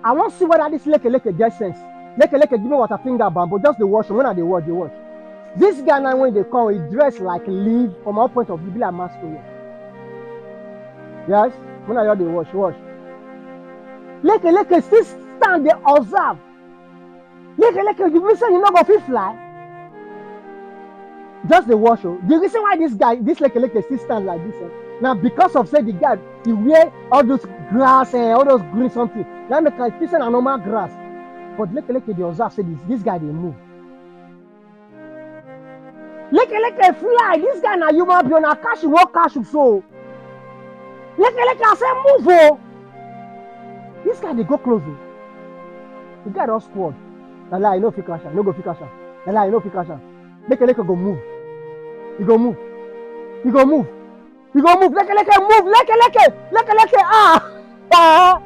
I want to see whether this leke get sense. Leke give me what a finger bamboo, just the wash. When I they watch, they watch. This guy now when they come, he dress like leaf from our point of view, be like masculine. Yes, when I hear they watch. Leke still stand they observe. Leke, you mean say you not go fit fly? Just the wash. The reason why this leke still stand like this, now because of say the guy he wear all those grass and all those green something. Now make like this a normal grass. But leke they observe say this guy they move. Leke fly. This guy na human being na cash walk cash so. Leke I say move oh. This guy they go close oh. The guy don't squad. Na lie, no fit crash am, no go fit crash am. Na lie, no fit crash am. Leke go move. He go move. He go move. He go move. Leke move. Leke ah.